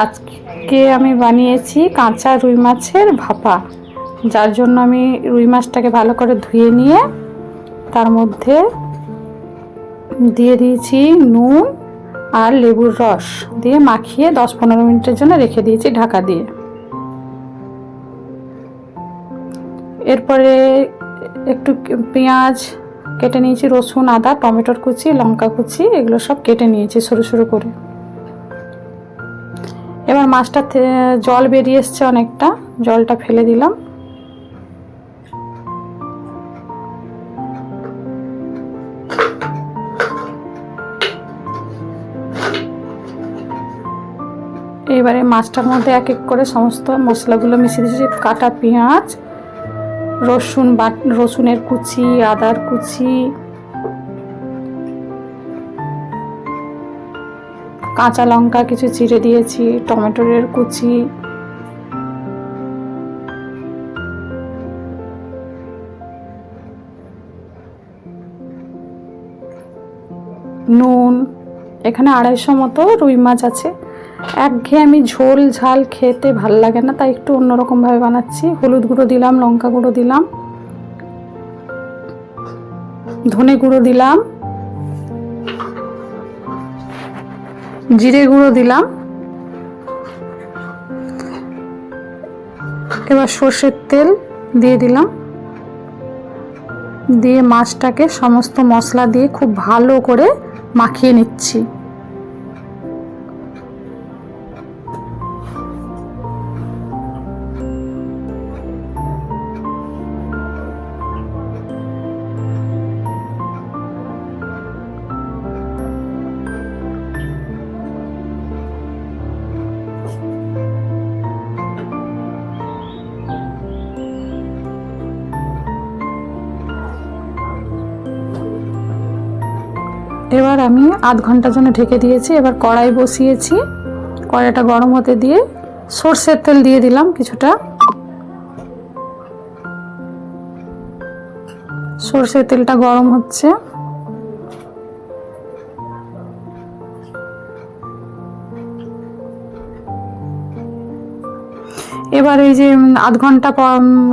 আজকে আমি বানিয়েছি কাঁচা রুই মাছের ভাপা, যার জন্য আমি রুই মাছটাকে ভালো করে ধুয়ে নিয়ে তার মধ্যে দিয়ে দিয়েছি নুন আর লেবুর রস দিয়ে মাখিয়ে 10-15 মিনিটের জন্য রেখে দিয়েছি ঢাকা দিয়ে। এরপরে একটু পেঁয়াজ কেটে নিয়েছি, রসুন, আদা, টমেটোর কুচি, লঙ্কা কুচি, এগুলো সব কেটে নিয়েছি সরু সরু করে। এবার মাছটা জল বেরিয়ে এসছে অনেকটা, জলটা ফেলে দিলাম। এবারে মাছটার মধ্যে এক এক করে সমস্ত মশলাগুলো মিশিয়ে দিয়েছি। কাটা পেঁয়াজ, রসুনের কুচি, আদার কুচি, কাঁচা লঙ্কা কিছু চিড়ে দিয়েছি, টমেটোর কুচি, নুন। এখানে 250 মতো রুই মাছ আছে। একঘেয়েমি ঝোল ঝাল খেতে ভাল লাগে না, তাই একটু অন্যরকমভাবে বানাচ্ছি। হলুদ গুঁড়ো দিলাম, লঙ্কা গুঁড়ো দিলাম, ধনে গুঁড়ো দিলাম, জিরে গুঁড়ো দিলাম। এবার সর্ষের তেল দিয়ে দিলাম, দিয়ে মাছটাকে সমস্ত মশলা দিয়ে খুব ভালো করে মাখিয়ে নিচ্ছি। এবার আমি আধ ঘন্টার জন্য ঢেকে দিয়েছি। এবার কড়াই বসিয়েছি, কড়াইটা গরম হতে দিয়ে সর্ষের তেল দিয়ে দিলাম কিছুটা। সর্ষের তেলটা গরম হচ্ছে। এবার এই যে আধ ঘন্টা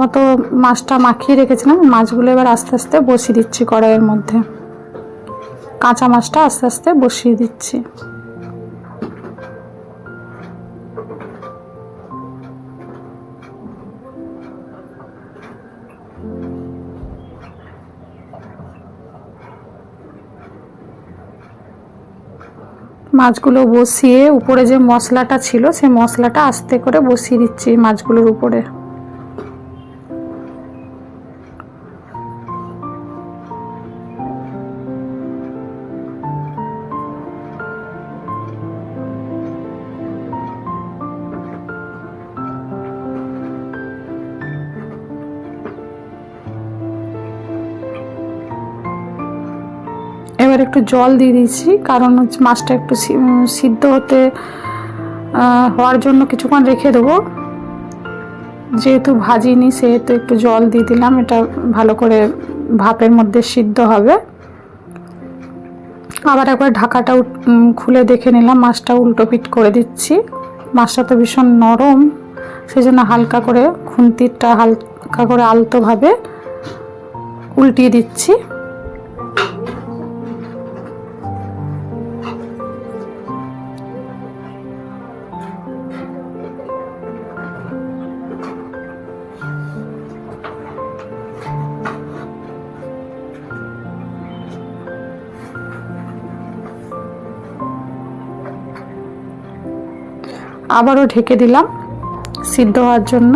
মতো মাছটা মাখিয়ে রেখেছিলাম, মাছগুলো এবার আস্তে আস্তে বসিয়ে দিচ্ছি কড়াইয়ের মধ্যে। কাঁচা মাছটা আস্তে আস্তে বসিয়ে দিচ্ছি। মাছগুলো বসিয়ে উপরে যে মশলাটা ছিল সেই মশলাটা আস্তে করে বসিয়ে দিচ্ছি মাছগুলোর উপরে। এবার একটু জল দিয়ে দিয়েছি, কারণ মাছটা একটু সিদ্ধ হওয়ার জন্য কিছুক্ষণ রেখে দেবো। যেহেতু ভাজিনি সেহেতু একটু জল দিয়ে দিলাম, এটা ভালো করে ভাপের মধ্যে সিদ্ধ হবে। আবার একবার ঢাকাটা খুলে দেখে নিলাম, মাছটা উল্টো পিঠ করে দিচ্ছি। মাছটা তো ভীষণ নরম, সেই জন্য হালকা করে খুন্তিটা হালকা করে আলতোভাবে উল্টিয়ে দিচ্ছি। আবারও ঢেকে দিলাম সিদ্ধ হওয়ার জন্য।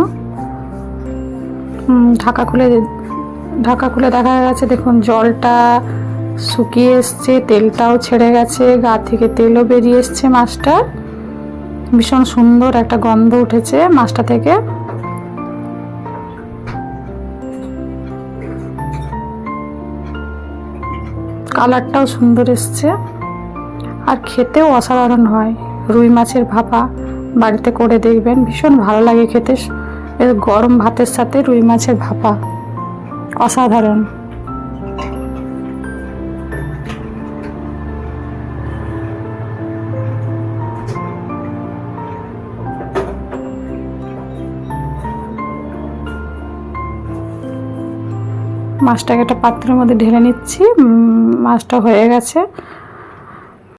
ঢাকা খুলে দেখা গেছে, দেখুন জলটা শুকিয়ে এসছে, তেলটাও ছেড়ে গেছে, গা থেকে তেলও বেরিয়ে এসছে। মাছটার ভীষণ সুন্দর একটা গন্ধ উঠেছে মাছটা থেকে। কালারটাও সুন্দর এসছে, আর খেতেও অসাধারণ হয়। রুই মাছের ভাপা বাড়িতে করে দেখবেন, ভীষণ ভালো লাগে খেতে। এর গরম ভাতের সাথে রুই মাছের ভাপা অসাধারণ। মাছটাকে একটা পাত্রের মধ্যে ঢেলে নিচ্ছি। মাছটা হয়ে গেছে।